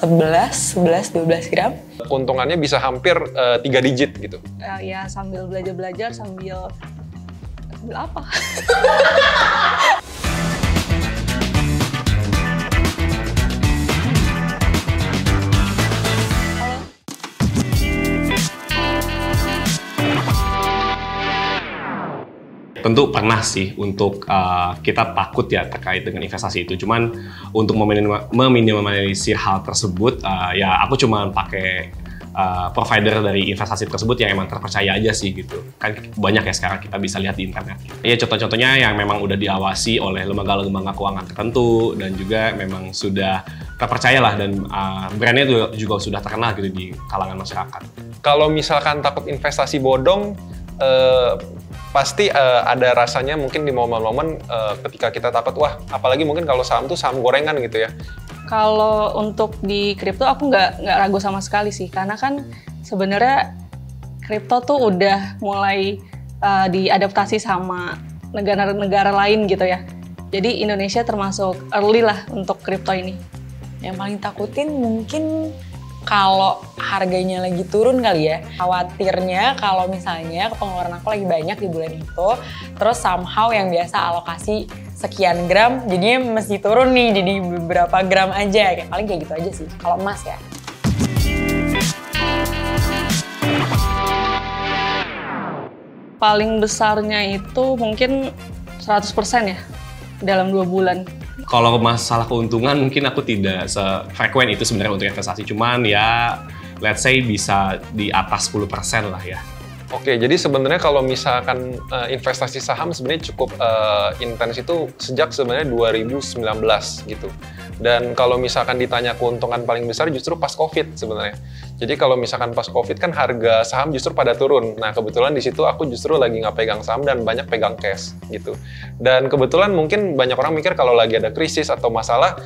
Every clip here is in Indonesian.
11-12 gram. Keuntungannya bisa hampir 3 digit gitu. Ya sambil belajar-belajar, sambil apa? Tentu pernah sih untuk kita takut ya terkait dengan investasi itu. Cuman untuk meminimalisir hal tersebut, ya aku cuma pakai provider dari investasi tersebut yang emang terpercaya aja sih gitu. Kan banyak ya sekarang kita bisa lihat di internet. Ya contoh-contohnya yang memang udah diawasi oleh lembaga-lembaga keuangan tertentu dan juga memang sudah terpercaya lah dan brandnya juga sudah terkenal gitu di kalangan masyarakat. Kalau misalkan takut investasi bodong, pasti ada rasanya mungkin di momen-momen ketika kita takut, wah apalagi mungkin kalau saham tuh saham gorengan gitu ya. Kalau untuk di kripto aku nggak ragu sama sekali sih, karena kan sebenarnya kripto tuh udah mulai diadaptasi sama negara-negara lain gitu ya. Jadi Indonesia termasuk early lah untuk kripto ini. Yang paling takutin mungkin kalau harganya lagi turun kali ya. Khawatirnya kalau misalnya pengeluaran aku lagi banyak di bulan itu, terus somehow yang biasa alokasi sekian gram, jadinya mesti turun nih jadi beberapa gram aja. Paling kayak gitu aja sih, kalau emas ya. Paling besarnya itu mungkin 100% ya, dalam 2 bulan. Kalau masalah keuntungan mungkin aku tidak sefrekuen itu sebenarnya untuk investasi, cuman ya let's say bisa di atas 10% lah ya. Oke, jadi sebenarnya kalau misalkan investasi saham sebenarnya cukup intens itu sejak sebenarnya 2019 gitu. Dan kalau misalkan ditanya keuntungan paling besar justru pas COVID sebenarnya. Jadi kalau misalkan pas COVID kan harga saham justru pada turun. Nah kebetulan di situ aku justru lagi nggak pegang saham dan banyak pegang cash gitu. Dan kebetulan mungkin banyak orang mikir kalau lagi ada krisis atau masalah,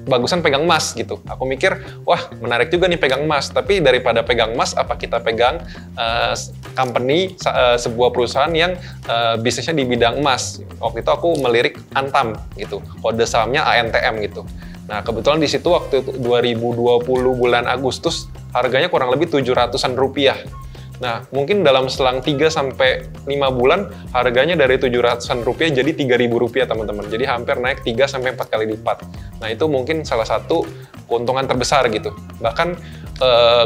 bagusan pegang emas gitu. Aku mikir, wah menarik juga nih pegang emas. Tapi daripada pegang emas, apa kita pegang company, sebuah perusahaan yang bisnisnya di bidang emas. Waktu itu aku melirik Antam gitu, kode sahamnya ANTM gitu. Nah kebetulan di situ waktu 2020 bulan Agustus harganya kurang lebih 700-an rupiah. Nah, mungkin dalam selang 3-5 bulan, harganya dari 700-an rupiah jadi 3.000 rupiah, teman-teman. Jadi hampir naik 3-4 kali lipat. Nah, itu mungkin salah satu keuntungan terbesar gitu. Bahkan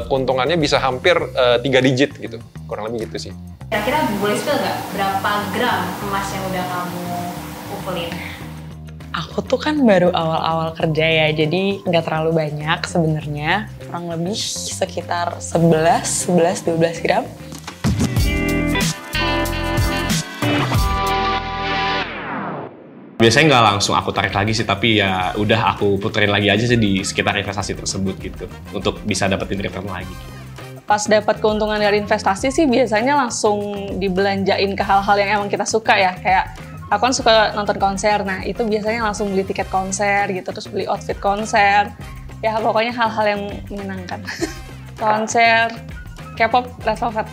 keuntungannya bisa hampir 3 digit gitu. Kurang lebih gitu sih. Kira-kira boleh spill nggak berapa gram emas yang udah kamu kumpulin? Aku tuh kan baru awal-awal kerja ya, jadi nggak terlalu banyak sebenarnya. Kurang lebih sekitar 11-12 gram. Biasanya nggak langsung aku tarik lagi sih, tapi ya udah aku puterin lagi aja sih di sekitar investasi tersebut gitu, untuk bisa dapetin return lagi. Pas dapat keuntungan dari investasi sih biasanya langsung dibelanjain ke hal-hal yang emang kita suka ya, kayak aku kan suka nonton konser, nah itu biasanya langsung beli tiket konser gitu, terus beli outfit konser. Ya pokoknya hal-hal yang menyenangkan. Konser, K-pop, Red Velvet.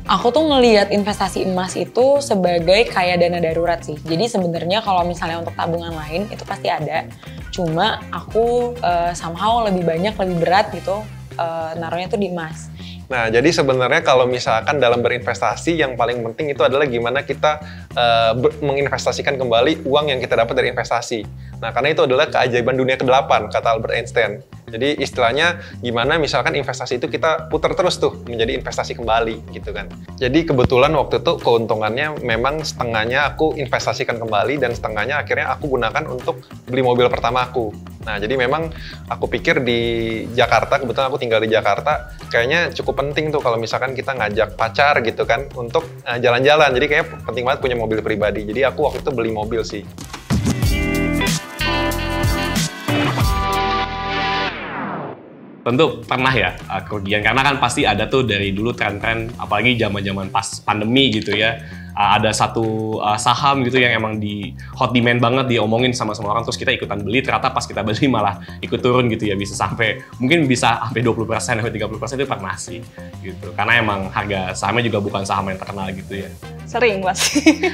Aku tuh ngelihat investasi emas itu sebagai kayak dana darurat sih. Jadi sebenarnya kalau misalnya untuk tabungan lain itu pasti ada. Cuma aku somehow lebih banyak, lebih berat gitu naruhnya tuh di emas. Nah, jadi sebenarnya kalau misalkan dalam berinvestasi yang paling penting itu adalah gimana kita menginvestasikan kembali uang yang kita dapat dari investasi. Nah, karena itu adalah keajaiban dunia ke-8, kata Albert Einstein. Jadi istilahnya gimana misalkan investasi itu kita putar terus tuh menjadi investasi kembali gitu kan. Jadi kebetulan waktu itu keuntungannya memang setengahnya aku investasikan kembali dan setengahnya akhirnya aku gunakan untuk beli mobil pertama aku. Nah, jadi memang aku pikir di Jakarta, kebetulan aku tinggal di Jakarta, kayaknya cukup penting tuh kalau misalkan kita ngajak pacar gitu kan untuk jalan-jalan. Jadi kayaknya penting banget punya mobil pribadi. Jadi aku waktu itu beli mobil sih. Tentu pernah ya kerugian, karena kan pasti ada tuh dari dulu tren-tren, apalagi zaman-zaman pas pandemi gitu ya. Ada satu saham gitu yang emang di hot demand banget, diomongin sama semua orang, terus kita ikutan beli, ternyata pas kita beli malah ikut turun gitu ya, bisa sampai 20% sampai 30% itu pernah sih gitu. Karena emang harga sahamnya juga bukan saham yang terkenal gitu ya. Sering pasti.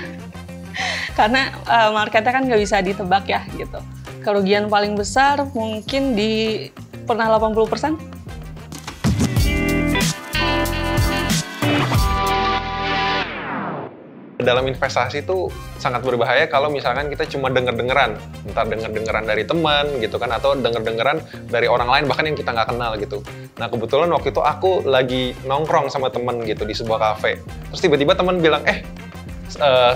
Karena marketnya kan nggak bisa ditebak ya gitu. Kerugian paling besar mungkin di pernah 80%. Dalam investasi itu sangat berbahaya kalau misalkan kita cuma denger-dengeran, entah denger-dengeran dari teman gitu kan, atau denger-dengeran dari orang lain bahkan yang kita nggak kenal gitu. Nah kebetulan waktu itu aku lagi nongkrong sama temen gitu di sebuah kafe, terus tiba-tiba temen bilang,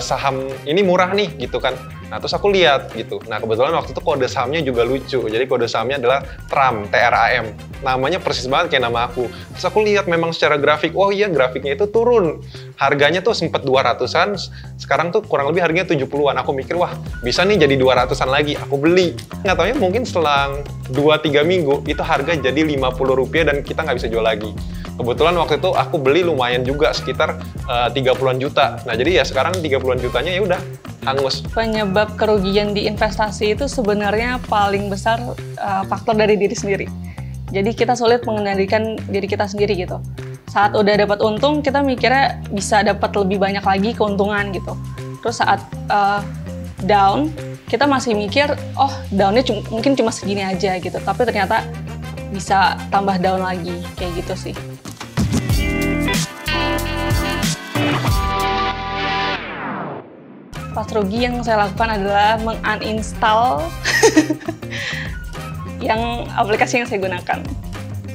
saham ini murah nih gitu kan. Nah terus aku lihat gitu. Nah kebetulan waktu itu kode sahamnya juga lucu. Jadi kode sahamnya adalah TRAM, TRAM. Namanya persis banget kayak nama aku. Terus aku lihat memang secara grafik, oh iya grafiknya itu turun. Harganya tuh sempat 200-an, sekarang tuh kurang lebih harganya 70-an. Aku mikir, wah bisa nih jadi 200-an lagi. Aku beli. Nggak taunya mungkin selang 2-3 minggu itu harga jadi Rp50 dan kita nggak bisa jual lagi. Kebetulan waktu itu aku beli lumayan juga, sekitar 30-an juta. Nah jadi ya sekarang 30-an jutanya ya udah hangus. Penyebab kerugian di investasi itu sebenarnya paling besar faktor dari diri sendiri. Jadi kita sulit mengendalikan diri kita sendiri gitu. Saat udah dapat untung, kita mikirnya bisa dapat lebih banyak lagi keuntungan gitu. Terus saat down, kita masih mikir, oh downnya mungkin cuma segini aja gitu. Tapi ternyata bisa tambah down lagi, kayak gitu sih. Pas rugi yang saya lakukan adalah menguninstall yang aplikasi yang saya gunakan.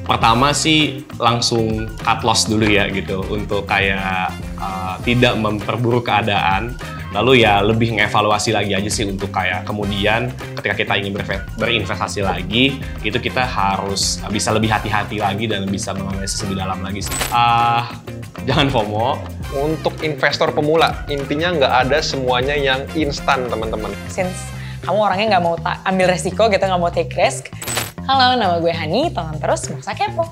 Pertama sih langsung cut loss dulu ya gitu, untuk kayak tidak memperburuk keadaan. Lalu ya lebih ngevaluasi lagi aja sih untuk kayak kemudian ketika kita ingin berinvestasi lagi, itu kita harus bisa lebih hati-hati lagi dan bisa menganalisis lebih dalam lagi. Jangan FOMO. Untuk investor pemula, intinya nggak ada semuanya yang instan, teman-teman. Since kamu orangnya nggak mau ambil resiko gitu, nggak mau take risk. Halo, nama gue Hani, tonton terus Masa Kepo.